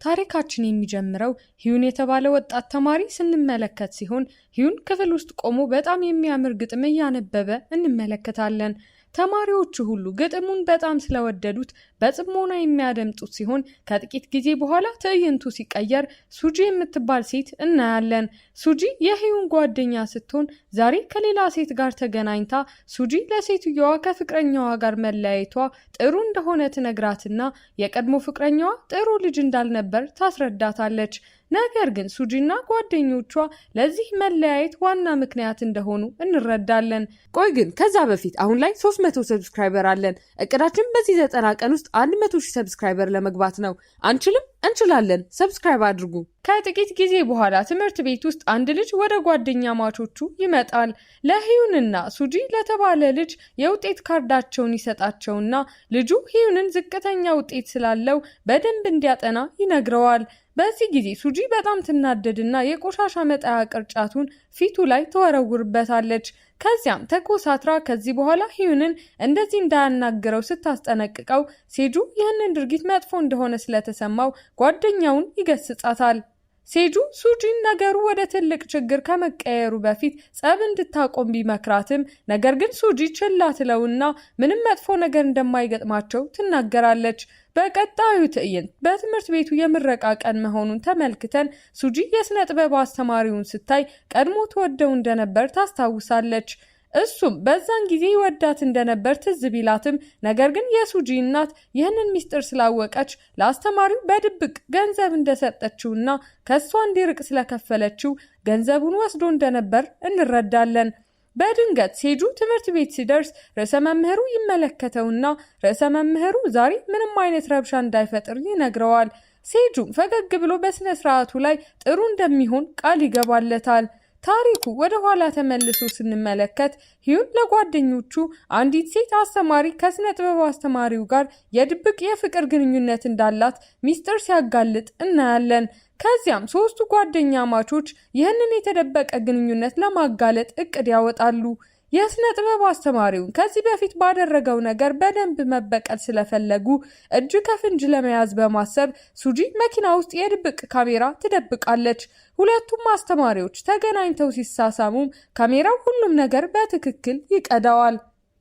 ታሪካችን የሚጀምረው ሂዩን የተባለ ወጣት ተማሪ ስንመለከት ሲሆን ሂዩን ክፍል ውስጥ ቆሞ በጣም የሚያምር ግጥም እያነበበ እንመለከታለን። ተማሪዎቹ ሁሉ ግጥሙን በጣም ስለወደዱት በጽሞና የሚያደምጡት ሲሆን ከጥቂት ጊዜ በኋላ ትዕይንቱ ሲቀየር ሱጂ የምትባል ሴት እናያለን። ሱጂ የሂዩን ጓደኛ ስትሆን ዛሬ ከሌላ ሴት ጋር ተገናኝታ ሱጂ ለሴትየዋ ከፍቅረኛዋ ጋር መለያየቷ ጥሩ እንደሆነ ትነግራትና የቀድሞ ፍቅረኛዋ ጥሩ ልጅ እንዳልነበር ታስረዳታለች። ነገር ግን ሱጂና ጓደኞቿ ለዚህ መለያየት ዋና ምክንያት እንደሆኑ እንረዳለን። ቆይ ግን ከዛ በፊት አሁን ላይ 300 ሰብስክራይበር አለን። እቅዳችን በዚህ 90 ቀን ውስጥ 100,000 ሰብስክራይበር ለመግባት ነው። አንችልም? እንችላለን። ሰብስክራይብ አድርጉ። ከጥቂት ጊዜ በኋላ ትምህርት ቤት ውስጥ አንድ ልጅ ወደ ጓደኛ ማቾቹ ይመጣል። ለሂዩንና ሱጂ ለተባለ ልጅ የውጤት ካርዳቸውን ይሰጣቸውና ልጁ ሂዩንን ዝቅተኛ ውጤት ስላለው በደንብ እንዲያጠና ይነግረዋል። በዚህ ጊዜ ሱጂ በጣም ትናደድና የቆሻሻ መጣያ ቅርጫቱን ፊቱ ላይ ተወረውርበታለች። ከዚያም ተኮሳትራ ከዚህ በኋላ ሂዩንን እንደዚህ እንዳያናግረው ስታስጠነቅቀው ሴጁ ይህንን ድርጊት መጥፎ እንደሆነ ስለተሰማው ጓደኛውን ይገስጻታል። ሴጁ ሱጂን ነገሩ ወደ ትልቅ ችግር ከመቀየሩ በፊት ጸብ እንድታቆም ቢመክራትም ነገር ግን ሱጂ ችላ ትለውና ምንም መጥፎ ነገር እንደማይገጥማቸው ትናገራለች። በቀጣዩ ትዕይንት በትምህርት ቤቱ የምረቃ ቀን መሆኑን ተመልክተን ሱጂ የስነ ጥበብ አስተማሪውን ስታይ ቀድሞ ተወደው እንደነበር ታስታውሳለች። እሱም በዛን ጊዜ ይወዳት እንደነበር ትዝ ቢላትም ነገር ግን የሱጂ እናት ይህንን ሚስጥር ስላወቀች ለአስተማሪው በድብቅ ገንዘብ እንደሰጠችውና ከሷ እንዲርቅ ስለከፈለችው ገንዘቡን ወስዶ እንደነበር እንረዳለን። በድንገት ሴጁ ትምህርት ቤት ሲደርስ ርዕሰ መምህሩ ይመለከተውና ርዕሰ መምህሩ ዛሬ ምንም አይነት ረብሻ እንዳይፈጥር ይነግረዋል። ሴጁም ፈገግ ብሎ በስነ ስርዓቱ ላይ ጥሩ እንደሚሆን ቃል ይገባለታል። ታሪኩ ወደ ኋላ ተመልሶ ስንመለከት ሂዩን ለጓደኞቹ አንዲት ሴት አስተማሪ ከስነ ጥበብ አስተማሪው ጋር የድብቅ የፍቅር ግንኙነት እንዳላት ሚስጥር ሲያጋልጥ እናያለን። ከዚያም ሶስቱ ጓደኛ ማቾች ይህንን የተደበቀ ግንኙነት ለማጋለጥ እቅድ ያወጣሉ። የስነ ጥበብ አስተማሪውን ከዚህ በፊት ባደረገው ነገር በደንብ መበቀል ስለፈለጉ እጅ ከፍንጅ ለመያዝ በማሰብ ሱጂ መኪና ውስጥ የድብቅ ካሜራ ትደብቃለች። ሁለቱም አስተማሪዎች ተገናኝተው ሲሳሳሙም ካሜራው ሁሉም ነገር በትክክል ይቀዳዋል።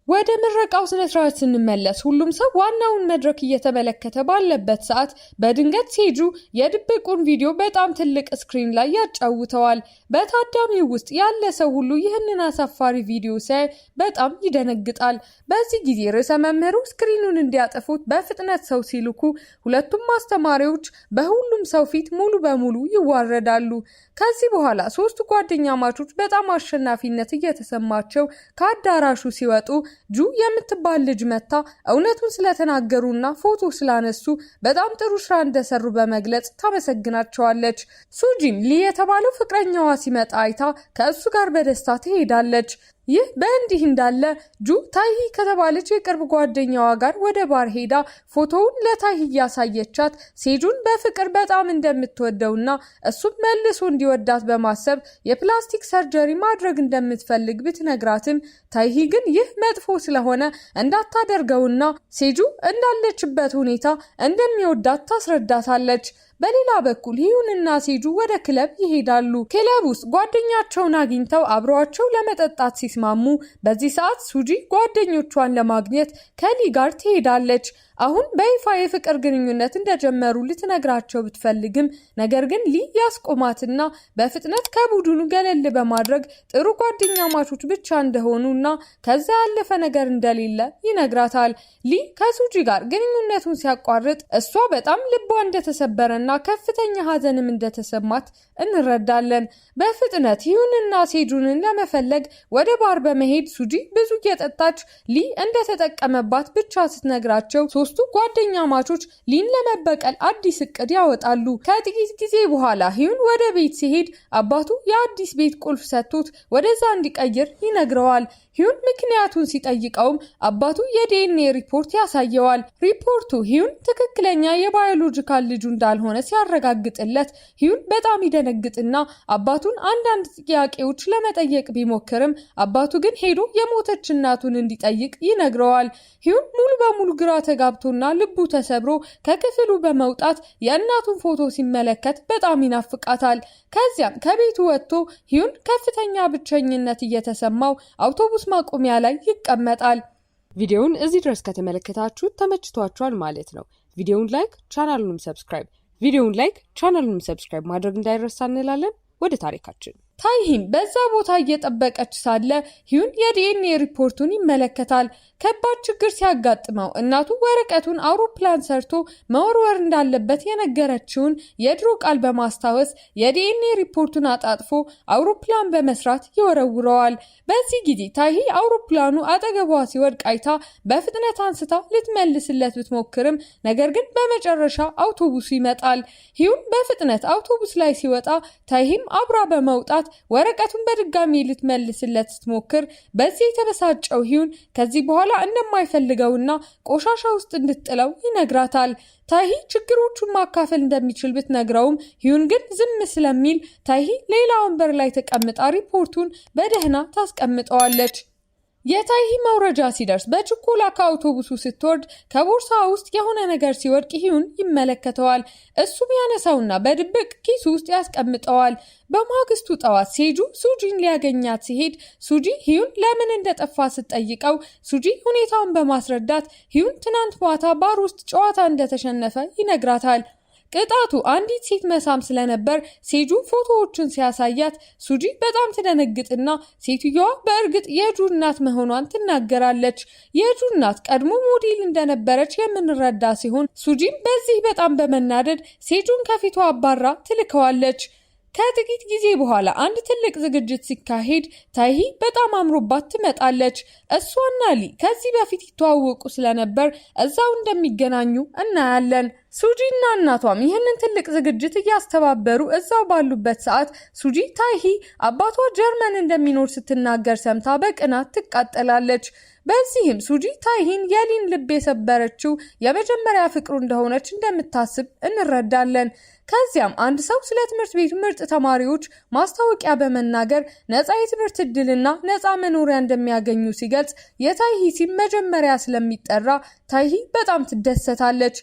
ወደ ምረቃው ስነ ስርዓት ስንመለስ ሁሉም ሰው ዋናውን መድረክ እየተመለከተ ባለበት ሰዓት በድንገት ሴጁ የድብቁን ቪዲዮ በጣም ትልቅ ስክሪን ላይ ያጫውተዋል። በታዳሚው ውስጥ ያለ ሰው ሁሉ ይህንን አሳፋሪ ቪዲዮ ሲያይ በጣም ይደነግጣል። በዚህ ጊዜ ርዕሰ መምህሩ ስክሪኑን እንዲያጠፉት በፍጥነት ሰው ሲልኩ ሁለቱም አስተማሪዎች በሁሉም ሰው ፊት ሙሉ በሙሉ ይዋረዳሉ። ከዚህ በኋላ ሶስቱ ጓደኛ ማቾች በጣም አሸናፊነት እየተሰማቸው ከአዳራሹ ሲወጡ ጁ የምትባል ልጅ መታ እውነቱን ስለተናገሩና ፎቶ ስላነሱ በጣም ጥሩ ስራ እንደሰሩ በመግለጽ ታመሰግናቸዋለች። ሱጂም ሊ የተባለው ፍቅረኛዋ ሲመጣ አይታ ከእሱ ጋር በደስታ ትሄዳለች። ይህ በእንዲህ እንዳለ ጁ ታይሂ ከተባለች የቅርብ ጓደኛዋ ጋር ወደ ባር ሄዳ ፎቶውን ለታይሂ እያሳየቻት ሴጁን በፍቅር በጣም እንደምትወደውና እሱም መልሶ እንዲወዳት በማሰብ የፕላስቲክ ሰርጀሪ ማድረግ እንደምትፈልግ ብትነግራትም ታይሂ ግን ይህ መጥፎ ስለሆነ እንዳታደርገውና ሴጁ እንዳለችበት ሁኔታ እንደሚወዳት ታስረዳታለች። በሌላ በኩል ሂዩንና ሴጁ ወደ ክለብ ይሄዳሉ። ክለብ ውስጥ ጓደኛቸውን አግኝተው አብረዋቸው ለመጠጣት ሲስማሙ በዚህ ሰዓት ሱጂ ጓደኞቿን ለማግኘት ከሊ ጋር ትሄዳለች። አሁን በይፋ የፍቅር ግንኙነት እንደጀመሩ ልትነግራቸው ብትፈልግም ነገር ግን ሊ ያስቆማትና በፍጥነት ከቡድኑ ገለል በማድረግ ጥሩ ጓደኛ ማቾች ብቻ እንደሆኑና ከዛ ያለፈ ነገር እንደሌለ ይነግራታል። ሊ ከሱጂ ጋር ግንኙነቱን ሲያቋርጥ እሷ በጣም ልቧ እንደተሰበረና ከፍተኛ ሀዘንም እንደተሰማት እንረዳለን። በፍጥነት ሂዩንና ሴጁንን ለመፈለግ ወደ ባር በመሄድ ሱጂ ብዙ እየጠጣች ሊ እንደተጠቀመባት ብቻ ስትነግራቸው ሶስቱ ጓደኛ ማቾች ሊን ለመበቀል አዲስ እቅድ ያወጣሉ። ከጥቂት ጊዜ በኋላ ሂዩን ወደ ቤት ሲሄድ አባቱ የአዲስ ቤት ቁልፍ ሰጥቶት ወደዛ እንዲቀይር ይነግረዋል። ሂዩን ምክንያቱን ሲጠይቀውም አባቱ የዲኤንኤ ሪፖርት ያሳየዋል። ሪፖርቱ ሂዩን ትክክለኛ የባዮሎጂካል ልጁ እንዳልሆነ ሲያረጋግጥለት ሂዩን በጣም ይደነግጥና አባቱን አንዳንድ ጥያቄዎች ለመጠየቅ ቢሞክርም አባቱ ግን ሄዶ የሞተች እናቱን እንዲጠይቅ ይነግረዋል። ሂዩን ሙሉ በሙሉ ግራ ተጋብቶና ልቡ ተሰብሮ ከክፍሉ በመውጣት የእናቱን ፎቶ ሲመለከት በጣም ይናፍቃታል። ከዚያም ከቤቱ ወጥቶ ሂዩን ከፍተኛ ብቸኝነት እየተሰማው አውቶቡስ ማቆሚያ ላይ ይቀመጣል። ቪዲዮውን እዚህ ድረስ ከተመለከታችሁ ተመችቷችኋል ማለት ነው። ቪዲዮውን ላይክ ቻናሉንም ሰብስክራይብ ማድረግ እንዳይረሳ እንላለን። ወደ ታሪካችን ታይሂን በዛ ቦታ እየጠበቀች ሳለ ሂዩን የዲኤንኤ ሪፖርቱን ይመለከታል። ከባድ ችግር ሲያጋጥመው እናቱ ወረቀቱን አውሮፕላን ሰርቶ መወርወር እንዳለበት የነገረችውን የድሮ ቃል በማስታወስ የዲኤንኤ ሪፖርቱን አጣጥፎ አውሮፕላን በመስራት ይወረውረዋል። በዚህ ጊዜ ታይሂ አውሮፕላኑ አጠገቧ ሲወድቅ አይታ በፍጥነት አንስታ ልትመልስለት ብትሞክርም ነገር ግን በመጨረሻ አውቶቡሱ ይመጣል። ሂዩን በፍጥነት አውቶቡስ ላይ ሲወጣ ታይሂም አብራ በመውጣት ወረቀቱን በድጋሚ ልትመልስለት ስትሞክር በዚህ የተበሳጨው ሂዩን ከዚህ በኋላ እንደማይፈልገውና ቆሻሻ ውስጥ እንድትጥለው ይነግራታል። ታይሂ ችግሮቹን ማካፈል እንደሚችል ብትነግረውም ሂዩን ግን ዝም ስለሚል ታይሂ ሌላ ወንበር ላይ ተቀምጣ ሪፖርቱን በደህና ታስቀምጠዋለች። የታይሂ መውረጃ ሲደርስ በችኮላ ከአውቶቡሱ ስትወርድ ከቦርሳ ውስጥ የሆነ ነገር ሲወድቅ ሂዩን ይመለከተዋል። እሱም ያነሳውና በድብቅ ኪሱ ውስጥ ያስቀምጠዋል። በማግስቱ ጠዋት ሴጁ ሱጂን ሊያገኛት ሲሄድ ሱጂ ሂዩን ለምን እንደጠፋ ስትጠይቀው ሱጂ ሁኔታውን በማስረዳት ሂዩን ትናንት ማታ ባር ውስጥ ጨዋታ እንደተሸነፈ ይነግራታል። ቅጣቱ አንዲት ሴት መሳም ስለነበር ሴጁ ፎቶዎችን ሲያሳያት ሱጂ በጣም ትደነግጥና ሴትዮዋ በእርግጥ የጁ እናት መሆኗን ትናገራለች። የጁ እናት ቀድሞ ሞዴል እንደነበረች የምንረዳ ሲሆን ሱጂም በዚህ በጣም በመናደድ ሴጁን ከፊቷ አባራ ትልከዋለች። ከጥቂት ጊዜ በኋላ አንድ ትልቅ ዝግጅት ሲካሄድ ታይሂ በጣም አምሮባት ትመጣለች። እሷና ሊ ከዚህ በፊት ይተዋወቁ ስለነበር እዛው እንደሚገናኙ እናያለን። ሱጂና እናቷም ይህንን ትልቅ ዝግጅት እያስተባበሩ እዛው ባሉበት ሰዓት ሱጂ ታይሂ አባቷ ጀርመን እንደሚኖር ስትናገር ሰምታ በቅናት ትቃጠላለች። በዚህም ሱጂ ታይሂን የሊን ልብ የሰበረችው የመጀመሪያ ፍቅሩ እንደሆነች እንደምታስብ እንረዳለን። ከዚያም አንድ ሰው ስለ ትምህርት ቤቱ ምርጥ ተማሪዎች ማስታወቂያ በመናገር ነፃ የትምህርት ዕድልና ነፃ መኖሪያ እንደሚያገኙ ሲገልጽ የታይሂ ሲም መጀመሪያ ስለሚጠራ ታይሂ በጣም ትደሰታለች።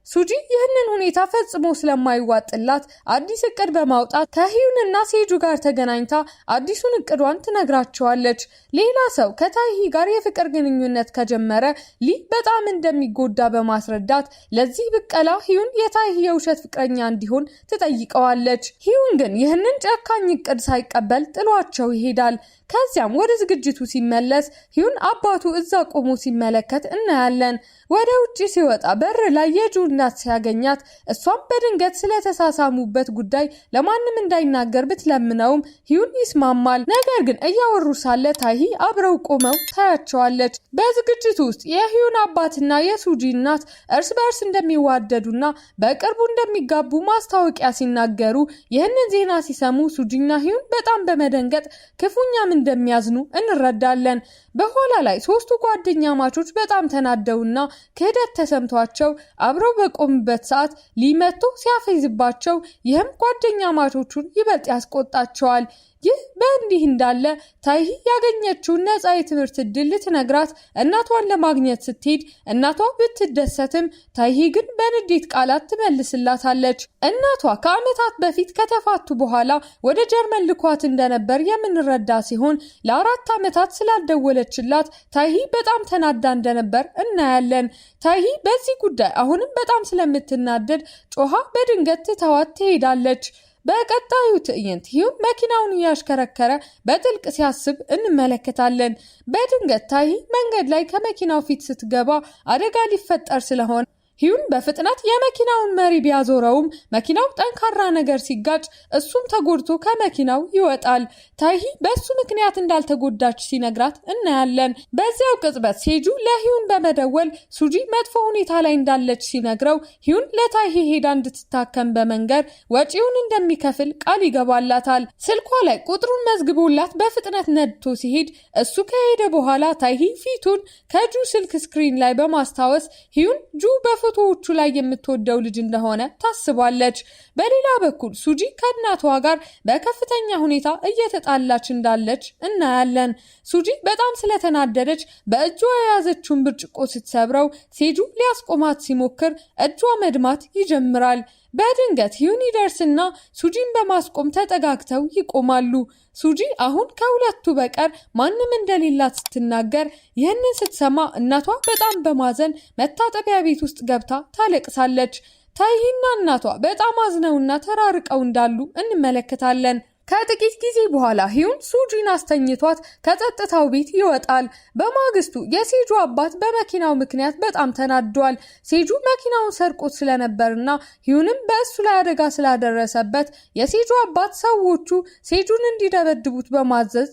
ሱጂ ይህንን ሁኔታ ፈጽሞ ስለማይዋጥላት አዲስ እቅድ በማውጣት ከሂዩንና ሴጁ ጋር ተገናኝታ አዲሱን እቅዷን ትነግራቸዋለች። ሌላ ሰው ከታይሂ ጋር የፍቅር ግንኙነት ከጀመረ ሊ በጣም እንደሚጎዳ በማስረዳት ለዚህ ብቀላ ሂዩን የታይሂ የውሸት ፍቅረኛ እንዲሆን ትጠይቀዋለች። ሂዩን ግን ይህንን ጨካኝ እቅድ ሳይቀበል ጥሏቸው ይሄዳል። ከዚያም ወደ ዝግጅቱ ሲመለስ ሂዩን አባቱ እዛ ቆሞ ሲመለከት እናያለን። ወደ ውጪ ሲወጣ በር ላይ የጁ እናት ሲያገኛት እሷም በድንገት ስለተሳሳሙበት ጉዳይ ለማንም እንዳይናገር ብትለምነውም ሂዩን ይስማማል። ነገር ግን እያወሩ ሳለ ታይሂ አብረው ቆመው ታያቸዋለች። በዝግጅቱ ውስጥ የሂዩን አባትና የሱጂ እናት እርስ በርስ እንደሚዋደዱና በቅርቡ እንደሚጋቡ ማስታወቂያ ሲናገሩ ይህንን ዜና ሲሰሙ ሱጂና ሂዩን በጣም በመደንገጥ ክፉኛም እንደሚያዝኑ እንረዳለን። በኋላ ላይ ሶስቱ ጓደኛ ማቾች በጣም ተናደውና ክህደት ተሰምቷቸው አብረው በቆሙበት ሰዓት ሊመቶ ሲያፈይዝባቸው ይህም ጓደኛ ማቾቹን ይበልጥ ያስቆጣቸዋል። ይህ በእንዲህ እንዳለ ታይሂ ያገኘችውን ነፃ የትምህርት ዕድል ልትነግራት እናቷን ለማግኘት ስትሄድ እናቷ ብትደሰትም ታይሂ ግን በንዴት ቃላት ትመልስላታለች። እናቷ ከዓመታት በፊት ከተፋቱ በኋላ ወደ ጀርመን ልኳት እንደነበር የምንረዳ ሲሆን ለ4 ዓመታት ስላልደወለችላት ታይሂ በጣም ተናዳ እንደነበር እናያለን። ታይሂ በዚህ ጉዳይ አሁንም በጣም ስለምትናደድ ጮሃ በድንገት ትተዋት ትሄዳለች። በቀጣዩ ትዕይንት ሂዩን መኪናውን እያሽከረከረ በጥልቅ ሲያስብ እንመለከታለን። በድንገት ታይሂ መንገድ ላይ ከመኪናው ፊት ስትገባ አደጋ ሊፈጠር ስለሆነ ሂዩን በፍጥነት የመኪናውን መሪ ቢያዞረውም መኪናው ጠንካራ ነገር ሲጋጭ እሱም ተጎድቶ ከመኪናው ይወጣል። ታይሂ በሱ ምክንያት እንዳልተጎዳች ሲነግራት እናያለን። በዚያው ቅጽበት ሴጁ ለሂዩን በመደወል ሱጂ መጥፎ ሁኔታ ላይ እንዳለች ሲነግረው ሂዩን ለታይሂ ሄዳ እንድትታከም በመንገር ወጪውን እንደሚከፍል ቃል ይገባላታል። ስልኳ ላይ ቁጥሩን መዝግቦላት በፍጥነት ነድቶ ሲሄድ እሱ ከሄደ በኋላ ታይሂ ፊቱን ከጁ ስልክ ስክሪን ላይ በማስታወስ ሂዩን ጁ ፎቶዎቹ ላይ የምትወደው ልጅ እንደሆነ ታስባለች። በሌላ በኩል ሱጂ ከእናቷ ጋር በከፍተኛ ሁኔታ እየተጣላች እንዳለች እናያለን። ሱጂ በጣም ስለተናደደች በእጇ የያዘችውን ብርጭቆ ስትሰብረው ሴጁ ሊያስቆማት ሲሞክር እጇ መድማት ይጀምራል። በድንገት ሂዩን ይደርስና ሱጂን በማስቆም ተጠጋግተው ይቆማሉ። ሱጂ አሁን ከሁለቱ በቀር ማንም እንደሌላት ስትናገር ይህንን ስትሰማ እናቷ በጣም በማዘን መታጠቢያ ቤት ውስጥ ገብታ ታለቅሳለች። ታይሂና እናቷ በጣም አዝነውና ተራርቀው እንዳሉ እንመለከታለን። ከጥቂት ጊዜ በኋላ ሂዩን ሱጂን አስተኝቷት ከጸጥታው ቤት ይወጣል። በማግስቱ የሴጁ አባት በመኪናው ምክንያት በጣም ተናዷል። ሴጁ መኪናውን ሰርቆት ስለነበርና ሂዩንም በእሱ ላይ አደጋ ስላደረሰበት የሴጁ አባት ሰዎቹ ሴጁን እንዲደበድቡት በማዘዝ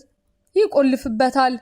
ይቆልፍበታል።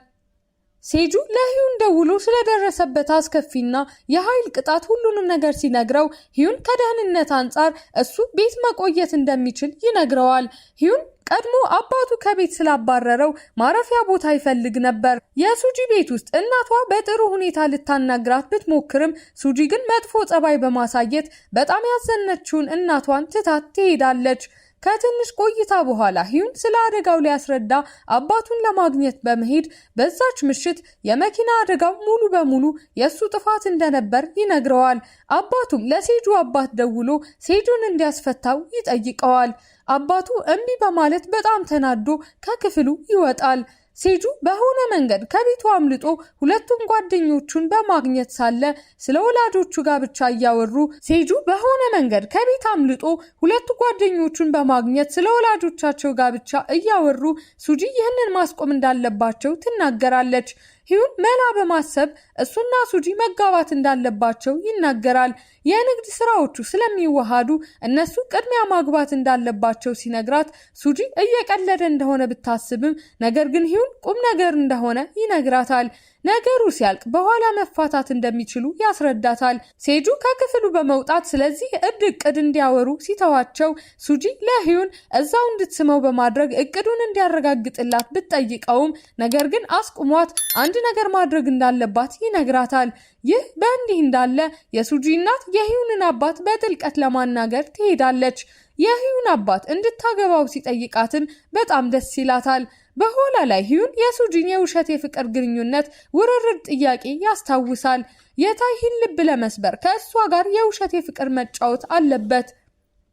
ሴጁ ለሂዩን ደውሎ ስለደረሰበት አስከፊና የኃይል ቅጣት ሁሉንም ነገር ሲነግረው ሂዩን ከደህንነት አንጻር እሱ ቤት መቆየት እንደሚችል ይነግረዋል። ሂዩን ቀድሞ አባቱ ከቤት ስላባረረው ማረፊያ ቦታ ይፈልግ ነበር። የሱጂ ቤት ውስጥ እናቷ በጥሩ ሁኔታ ልታናግራት ብትሞክርም ሱጂ ግን መጥፎ ጸባይ በማሳየት በጣም ያዘነችውን እናቷን ትታት ትሄዳለች። ከትንሽ ቆይታ በኋላ ሂዩን ስለ አደጋው ሊያስረዳ አባቱን ለማግኘት በመሄድ በዛች ምሽት የመኪና አደጋው ሙሉ በሙሉ የሱ ጥፋት እንደነበር ይነግረዋል። አባቱም ለሴጁ አባት ደውሎ ሴጁን እንዲያስፈታው ይጠይቀዋል። አባቱ እምቢ በማለት በጣም ተናዶ ከክፍሉ ይወጣል። ሴጁ በሆነ መንገድ ከቤቱ አምልጦ ሁለቱም ጓደኞቹን በማግኘት ሳለ ስለ ወላጆቹ ጋብቻ እያወሩ ሴጁ በሆነ መንገድ ከቤት አምልጦ ሁለቱ ጓደኞቹን በማግኘት ስለ ወላጆቻቸው ጋብቻ እያወሩ ሱጂ ይህንን ማስቆም እንዳለባቸው ትናገራለች። ሂዩን መላ በማሰብ እሱና ሱጂ መጋባት እንዳለባቸው ይናገራል። የንግድ ስራዎቹ ስለሚዋሃዱ እነሱ ቅድሚያ ማግባት እንዳለባቸው ሲነግራት ሱጂ እየቀለደ እንደሆነ ብታስብም ነገር ግን ሂዩን ቁም ነገር እንደሆነ ይነግራታል። ነገሩ ሲያልቅ በኋላ መፋታት እንደሚችሉ ያስረዳታል። ሴጁ ከክፍሉ በመውጣት ስለዚህ እቅድ እንዲያወሩ ሲተዋቸው ሱጂ ለሂዩን እዛው እንድትስመው በማድረግ እቅዱን እንዲያረጋግጥላት ብትጠይቀውም ነገር ግን አስቁሟት አንድ ነገር ማድረግ እንዳለባት ይነግራታል። ይህ በእንዲህ እንዳለ የሱጂ እናት የሂዩንን አባት በጥልቀት ለማናገር ትሄዳለች። የሂዩን አባት እንድታገባው ሲጠይቃትን በጣም ደስ ይላታል። በኋላ ላይ ሂዩን የሱጂን የውሸት የፍቅር ግንኙነት ውርርድ ጥያቄ ያስታውሳል። የታይሂን ልብ ለመስበር ከእሷ ጋር የውሸት የፍቅር መጫወት አለበት።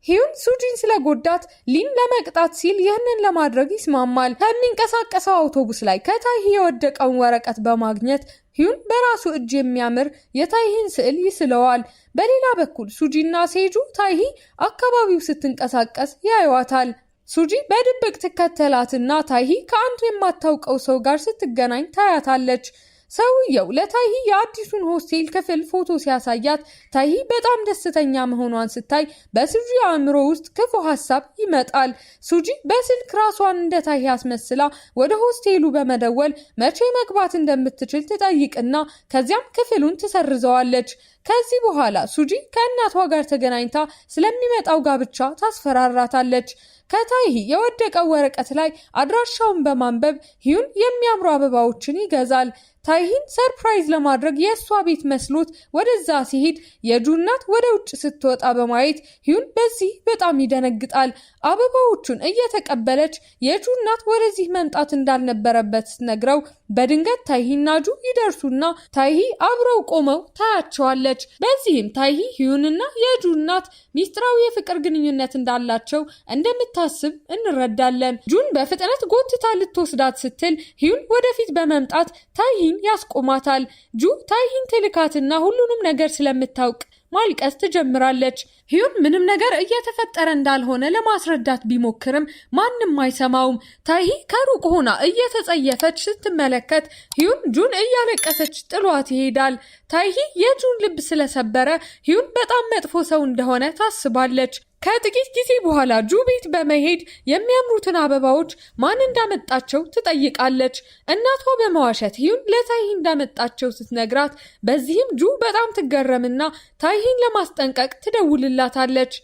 ሂዩን ሱጂን ስለጎዳት ሊን ለመቅጣት ሲል ይህንን ለማድረግ ይስማማል። ከሚንቀሳቀሰው አውቶቡስ ላይ ከታይሂ የወደቀውን ወረቀት በማግኘት ሂዩን በራሱ እጅ የሚያምር የታይሂን ስዕል ይስለዋል። በሌላ በኩል ሱጂና ሴጁ ታይሂ አካባቢው ስትንቀሳቀስ ያዩዋታል። ሱጂ በድብቅ ትከተላትና ታይሂ ከአንድ የማታውቀው ሰው ጋር ስትገናኝ ታያታለች። ሰውየው ለታይሂ የአዲሱን ሆስቴል ክፍል ፎቶ ሲያሳያት ታይሂ በጣም ደስተኛ መሆኗን ስታይ በሱጂ አእምሮ ውስጥ ክፉ ሀሳብ ይመጣል። ሱጂ በስልክ ራሷን እንደ ታይሂ አስመስላ ወደ ሆስቴሉ በመደወል መቼ መግባት እንደምትችል ትጠይቅና ከዚያም ክፍሉን ትሰርዘዋለች። ከዚህ በኋላ ሱጂ ከእናቷ ጋር ተገናኝታ ስለሚመጣው ጋብቻ ታስፈራራታለች። ከታይሂ የወደቀው ወረቀት ላይ አድራሻውን በማንበብ ሂዩን የሚያምሩ አበባዎችን ይገዛል። ታይሂን ሰርፕራይዝ ለማድረግ የእሷ ቤት መስሎት ወደዛ ሲሄድ የጁ እናት ወደ ውጭ ስትወጣ በማየት ሂዩን በዚህ በጣም ይደነግጣል። አበባዎቹን እየተቀበለች የጁ እናት ወደዚህ መምጣት እንዳልነበረበት ስትነግረው በድንገት ታይሂና ጁ ይደርሱና ታይሂ አብረው ቆመው ታያቸዋለች። በዚህም ታይሂ ሂዩንና የጁ እናት ሚስጥራዊ የፍቅር ግንኙነት እንዳላቸው እንደምታስብ እንረዳለን። ጁን በፍጥነት ጎትታ ልትወስዳት ስትል ሂዩን ወደፊት በመምጣት ታይሂን ያስቆማታል። ጁ ታይሂን ትልካትና ሁሉንም ነገር ስለምታውቅ ማልቀስ ትጀምራለች። ሂዩን ምንም ነገር እየተፈጠረ እንዳልሆነ ለማስረዳት ቢሞክርም ማንም አይሰማውም። ታይሂ ከሩቅ ሆና እየተጸየፈች ስትመለከት ሂዩን ጁን እያለቀሰች ጥሏት ይሄዳል። ታይሂ የጁን ልብ ስለሰበረ ሂዩን በጣም መጥፎ ሰው እንደሆነ ታስባለች። ከጥቂት ጊዜ በኋላ ጁ ቤት በመሄድ የሚያምሩትን አበባዎች ማን እንዳመጣቸው ትጠይቃለች። እናቷ በመዋሸት ሂዩን ለታይሂ እንዳመጣቸው ስትነግራት በዚህም ጁ በጣም ትገረምና ታይሂን ለማስጠንቀቅ ትደውልላታለች።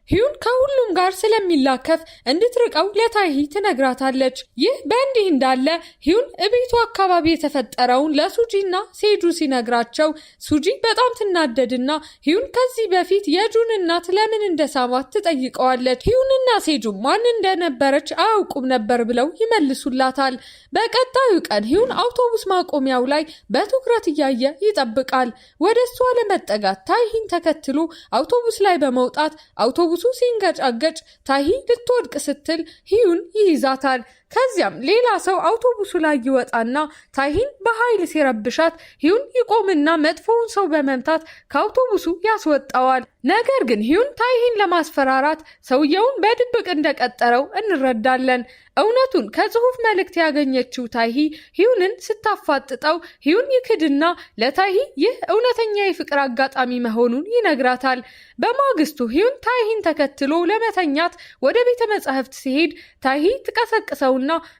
ሂዩን ከሁሉም ጋር ስለሚላከፍ እንድትርቀው ለታይሂ ትነግራታለች። ይህ በእንዲህ እንዳለ ሂዩን እቤቱ አካባቢ የተፈጠረውን ለሱጂና ሴጁ ሲነግራቸው ሱጂ በጣም ትናደድና ሂዩን ከዚህ በፊት የጁን እናት ለምን እንደሳማት ትጠይቀዋለች። ሂዩንና ሴጁ ማን እንደነበረች አያውቁም ነበር ብለው ይመልሱላታል። በቀጣዩ ቀን ሂዩን አውቶቡስ ማቆሚያው ላይ በትኩረት እያየ ይጠብቃል። ወደ እሷ ለመጠጋት ታይሂን ተከትሎ አውቶቡስ ላይ በመውጣት አውቶቡሱ ሲንገጫገጭ ታይሂ ልትወድቅ ስትል ሂዩን ይይዛታል። ከዚያም ሌላ ሰው አውቶቡሱ ላይ ይወጣና ታይሂን በኃይል ሲረብሻት ሂዩን ይቆምና መጥፎውን ሰው በመምታት ከአውቶቡሱ ያስወጣዋል። ነገር ግን ሂዩን ታይሂን ለማስፈራራት ሰውየውን በድብቅ እንደቀጠረው እንረዳለን። እውነቱን ከጽሑፍ መልእክት ያገኘችው ታይሂ ሂዩንን ስታፋጥጠው ሂዩን ይክድና ለታይሂ ይህ እውነተኛ የፍቅር አጋጣሚ መሆኑን ይነግራታል። በማግስቱ ሂዩን ታይሂን ተከትሎ ለመተኛት ወደ ቤተ መጻሕፍት ሲሄድ ታይሂ ትቀሰቅሰውና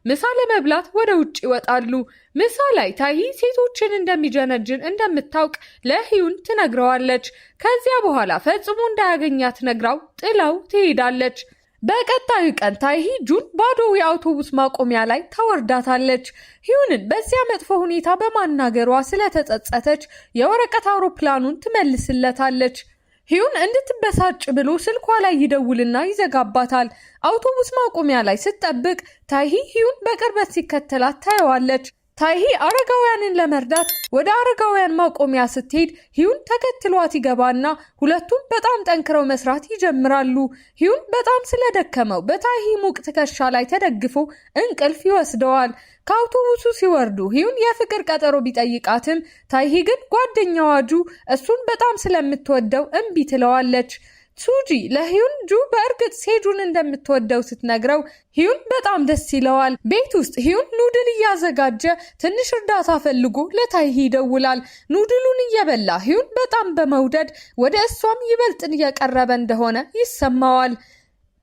ምሳ ለመብላት ወደ ውጭ ይወጣሉ። ምሳ ላይ ታይሂ ሴቶችን እንደሚጀነጅን እንደምታውቅ ለሂዩን ትነግረዋለች። ከዚያ በኋላ ፈጽሞ እንዳያገኛት ነግራው ጥላው ትሄዳለች። በቀጣዩ ቀን ታይሂ ጁን ባዶ የአውቶቡስ ማቆሚያ ላይ ታወርዳታለች። ሂዩንን በዚያ መጥፎ ሁኔታ በማናገሯ ስለተጸጸተች የወረቀት አውሮፕላኑን ትመልስለታለች። ሂዩን እንድትበሳጭ ብሎ ስልኳ ላይ ይደውልና ይዘጋባታል። አውቶቡስ ማቆሚያ ላይ ስትጠብቅ ታይሂ ሂዩን በቅርበት ሲከተላት ታየዋለች። ታይሂ አረጋውያንን ለመርዳት ወደ አረጋውያን ማቆሚያ ስትሄድ ሂዩን ተከትሏት ይገባና ሁለቱም በጣም ጠንክረው መስራት ይጀምራሉ። ሂዩን በጣም ስለደከመው በታይሂ ሙቅ ትከሻ ላይ ተደግፎ እንቅልፍ ይወስደዋል። ከአውቶቡሱ ሲወርዱ ሂዩን የፍቅር ቀጠሮ ቢጠይቃትም ታይሂ ግን ጓደኛዋ ጁ እሱን በጣም ስለምትወደው እምቢ ትለዋለች። ሱጂ ለሂዩን ጁ በእርግጥ ሴጁን እንደምትወደው ስትነግረው ሂዩን በጣም ደስ ይለዋል። ቤት ውስጥ ሂዩን ኑድል እያዘጋጀ ትንሽ እርዳታ ፈልጎ ለታይሂ ይደውላል። ኑድሉን እየበላ ሂዩን በጣም በመውደድ ወደ እሷም ይበልጥን እየቀረበ እንደሆነ ይሰማዋል።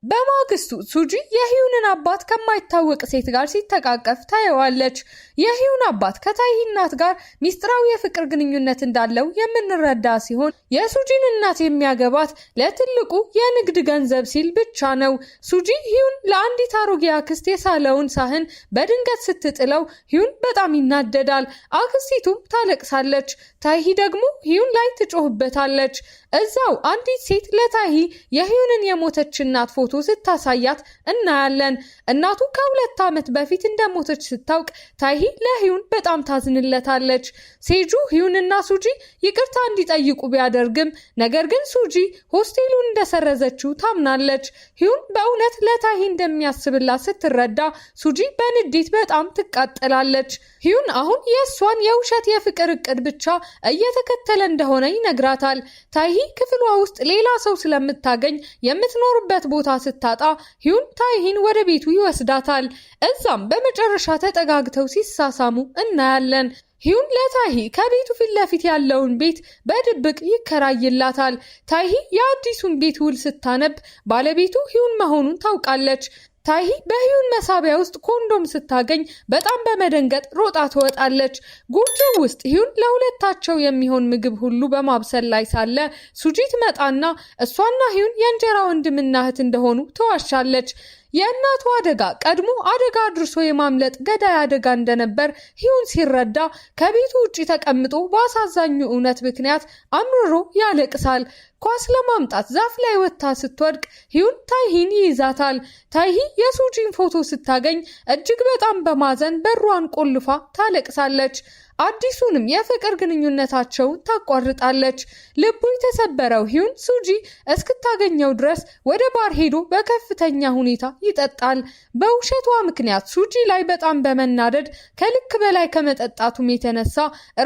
በማግስቱ ሱጂ የሂዩንን አባት ከማይታወቅ ሴት ጋር ሲተቃቀፍ ታየዋለች። የሂዩን አባት ከታይሂ እናት ጋር ሚስጥራዊ የፍቅር ግንኙነት እንዳለው የምንረዳ ሲሆን የሱጂን እናት የሚያገባት ለትልቁ የንግድ ገንዘብ ሲል ብቻ ነው። ሱጂ ሂዩን ለአንዲት አሮጌ አክስት የሳለውን ሳህን በድንገት ስትጥለው ሂዩን በጣም ይናደዳል። አክስቲቱም ታለቅሳለች። ታይሂ ደግሞ ሂዩን ላይ ትጮህበታለች። እዛው አንዲት ሴት ለታይሂ የሂዩንን የሞተች እናት ፎቶ ስታሳያት እናያለን። እናቱ ከ2 ዓመት በፊት እንደሞተች ስታውቅ ታይሂ ለሂዩን በጣም ታዝንለታለች። ሴጁ ሂዩንና ሱጂ ይቅርታ እንዲጠይቁ ቢያደርግም ነገር ግን ሱጂ ሆስቴሉን እንደሰረዘችው ታምናለች። ሂዩን በእውነት ለታይሂ እንደሚያስብላት ስትረዳ ሱጂ በንዴት በጣም ትቃጠላለች። ሂዩን አሁን የእሷን የውሸት የፍቅር እቅድ ብቻ እየተከተለ እንደሆነ ይነግራታል። ታይሂ ክፍሏ ውስጥ ሌላ ሰው ስለምታገኝ የምትኖርበት ቦታ ስታጣ ሂዩን ታይሂን ወደ ቤቱ ይወስዳታል። እዛም በመጨረሻ ተጠጋግተው ሲሳሳሙ እናያለን። ሂዩን ለታይሂ ከቤቱ ፊት ለፊት ያለውን ቤት በድብቅ ይከራይላታል። ታይሂ የአዲሱን ቤት ውል ስታነብ ባለቤቱ ሂዩን መሆኑን ታውቃለች። ታይሂ በሂዩን መሳቢያ ውስጥ ኮንዶም ስታገኝ በጣም በመደንገጥ ሮጣ ትወጣለች። ጎጆው ውስጥ ሂዩን ለሁለታቸው የሚሆን ምግብ ሁሉ በማብሰል ላይ ሳለ ሱጂ ትመጣና እሷና ሂዩን የእንጀራ ወንድምና እህት እንደሆኑ ትዋሻለች። የእናቱ አደጋ ቀድሞ አደጋ አድርሶ የማምለጥ ገዳይ አደጋ እንደነበር ሂዩን ሲረዳ ከቤቱ ውጪ ተቀምጦ በአሳዛኙ እውነት ምክንያት አምርሮ ያለቅሳል። ኳስ ለማምጣት ዛፍ ላይ ወጥታ ስትወድቅ ሂዩን ታይሂን ይይዛታል። ታይሂ የሱጂን ፎቶ ስታገኝ እጅግ በጣም በማዘን በሯን ቆልፋ ታለቅሳለች። አዲሱንም የፍቅር ግንኙነታቸውን ታቋርጣለች። ልቡ የተሰበረው ሂዩን ሱጂ እስክታገኘው ድረስ ወደ ባር ሄዶ በከፍተኛ ሁኔታ ይጠጣል። በውሸቷ ምክንያት ሱጂ ላይ በጣም በመናደድ ከልክ በላይ ከመጠጣቱም የተነሳ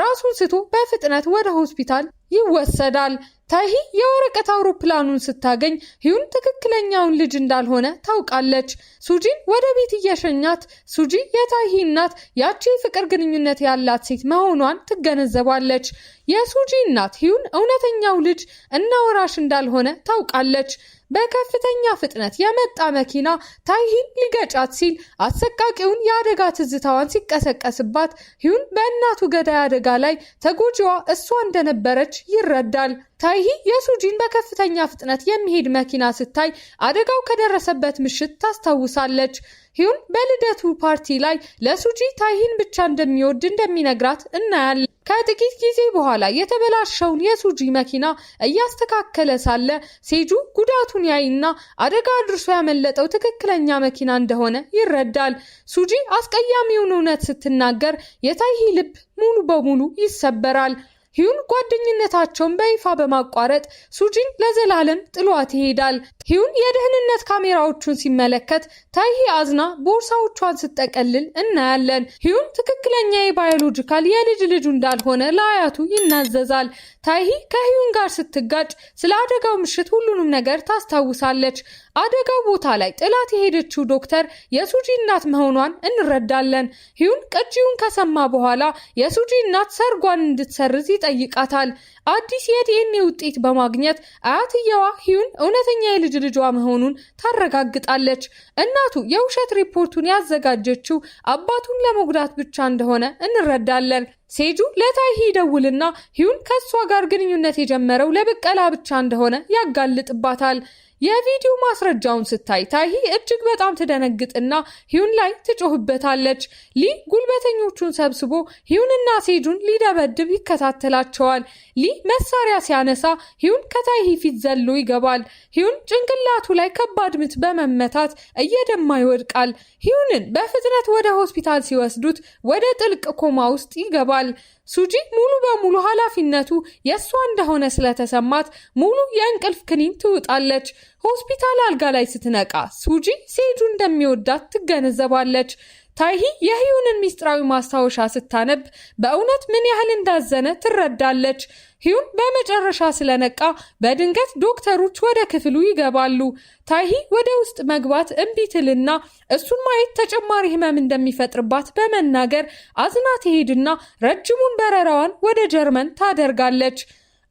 ራሱን ስቶ በፍጥነት ወደ ሆስፒታል ይወሰዳል። ታይሂ የወረቀት አውሮፕላኑን ስታገኝ ሂዩን ትክክለኛውን ልጅ እንዳልሆነ ታውቃለች። ሱጂን ወደ ቤት እየሸኛት ሱጂ የታይሂ እናት ያቺ ፍቅር ግንኙነት ያላት ሴት መሆኗን ትገነዘባለች። የሱጂ እናት ሂዩን እውነተኛው ልጅ እና ወራሽ እንዳልሆነ ታውቃለች። በከፍተኛ ፍጥነት የመጣ መኪና ታይሂን ሊገጫት ሲል አሰቃቂውን የአደጋ ትዝታዋን ሲቀሰቀስባት ሂዩን በእናቱ ገዳይ አደጋ ላይ ተጎጂዋ እሷ እንደነበረች ይረዳል። ታይሂ የሱጂን በከፍተኛ ፍጥነት የሚሄድ መኪና ስታይ አደጋው ከደረሰበት ምሽት ታስታውሳለች። ሂዩን በልደቱ ፓርቲ ላይ ለሱጂ ታይሂን ብቻ እንደሚወድ እንደሚነግራት እናያለን። ከጥቂት ጊዜ በኋላ የተበላሸውን የሱጂ መኪና እያስተካከለ ሳለ ሴጁ ጉዳቱን ያይና አደጋ አድርሶ ያመለጠው ትክክለኛ መኪና እንደሆነ ይረዳል። ሱጂ አስቀያሚውን እውነት ስትናገር የታይሂ ልብ ሙሉ በሙሉ ይሰበራል። ሂዩን ጓደኝነታቸውን በይፋ በማቋረጥ ሱጂን ለዘላለም ጥሏት ይሄዳል። ሂዩን የደህንነት ካሜራዎቹን ሲመለከት ታይሂ አዝና ቦርሳዎቿን ስትጠቀልል እናያለን። ሂዩን ትክክለኛ የባዮሎጂካል የልጅ ልጁ እንዳልሆነ ለአያቱ ይናዘዛል። ታይሂ ከሂዩን ጋር ስትጋጭ ስለ አደጋው ምሽት ሁሉንም ነገር ታስታውሳለች። አደጋው ቦታ ላይ ጥላት የሄደችው ዶክተር የሱጂ እናት መሆኗን እንረዳለን። ሂዩን ቅጂውን ከሰማ በኋላ የሱጂ እናት ሰርጓን እንድትሰርዝ ይጠይቃታል። አዲስ የዲኤንኤ ውጤት በማግኘት አያትየዋ ሂዩን እውነተኛ የልጅ ልጇ መሆኑን ታረጋግጣለች። እናቱ የውሸት ሪፖርቱን ያዘጋጀችው አባቱን ለመጉዳት ብቻ እንደሆነ እንረዳለን። ሴጁ ለታይሂ ደውልና ሂዩን ከሷ ጋር ግንኙነት የጀመረው ለብቀላ ብቻ እንደሆነ ያጋልጥባታል። የቪዲዮ ማስረጃውን ስታይ ታይሂ እጅግ በጣም ትደነግጥና ሂዩን ላይ ትጮህበታለች። ሊ ጉልበተኞቹን ሰብስቦ ሂዩንና ሴጁን ሊደበድብ ይከታተላቸዋል። ሊ መሳሪያ ሲያነሳ ሂዩን ከታይሂ ፊት ዘሎ ይገባል። ሂዩን ጭንቅላቱ ላይ ከባድ ምት በመመታት እየደማ ይወድቃል። ሂዩንን በፍጥነት ወደ ሆስፒታል ሲወስዱት ወደ ጥልቅ ኮማ ውስጥ ይገባል። ሱጂ ሙሉ በሙሉ ኃላፊነቱ የእሷ እንደሆነ ስለተሰማት ሙሉ የእንቅልፍ ክኒን ትውጣለች። ሆስፒታል አልጋ ላይ ስትነቃ ሱጂ ሴጁ እንደሚወዳት ትገነዘባለች። ታይሂ የሂዩንን ሚስጥራዊ ማስታወሻ ስታነብ በእውነት ምን ያህል እንዳዘነ ትረዳለች። ሂዩን በመጨረሻ ስለነቃ በድንገት ዶክተሮች ወደ ክፍሉ ይገባሉ። ታይሂ ወደ ውስጥ መግባት እምቢ ትልና እሱን ማየት ተጨማሪ ህመም እንደሚፈጥርባት በመናገር አዝና ትሄድና ረጅሙን በረራዋን ወደ ጀርመን ታደርጋለች።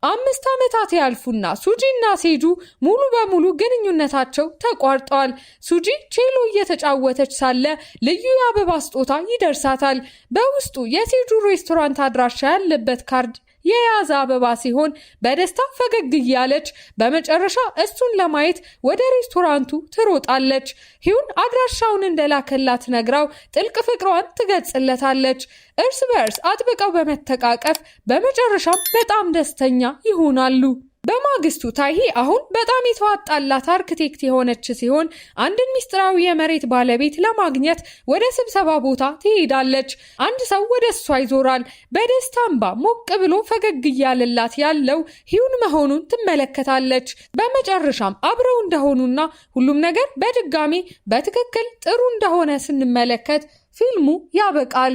5 ዓመታት ያልፉና ሱጂና ሴጁ ሙሉ በሙሉ ግንኙነታቸው ተቋርጠዋል። ሱጂ ቼሎ እየተጫወተች ሳለ ልዩ የአበባ ስጦታ ይደርሳታል። በውስጡ የሴጁ ሬስቶራንት አድራሻ ያለበት ካርድ የያዘ አበባ ሲሆን በደስታ ፈገግ እያለች በመጨረሻ እሱን ለማየት ወደ ሬስቶራንቱ ትሮጣለች። ሂዩን አድራሻውን እንደላከላት ነግራው ጥልቅ ፍቅሯን ትገልጽለታለች። እርስ በርስ አጥብቀው በመተቃቀፍ በመጨረሻም በጣም ደስተኛ ይሆናሉ። በማግስቱ ታይሂ አሁን በጣም የተዋጣላት አርክቴክት የሆነች ሲሆን አንድን ሚስጥራዊ የመሬት ባለቤት ለማግኘት ወደ ስብሰባ ቦታ ትሄዳለች። አንድ ሰው ወደ እሷ ይዞራል። በደስታ እንባ ሞቅ ብሎ ፈገግ እያለላት ያለው ሂዩን መሆኑን ትመለከታለች። በመጨረሻም አብረው እንደሆኑና ሁሉም ነገር በድጋሚ በትክክል ጥሩ እንደሆነ ስንመለከት ፊልሙ ያበቃል።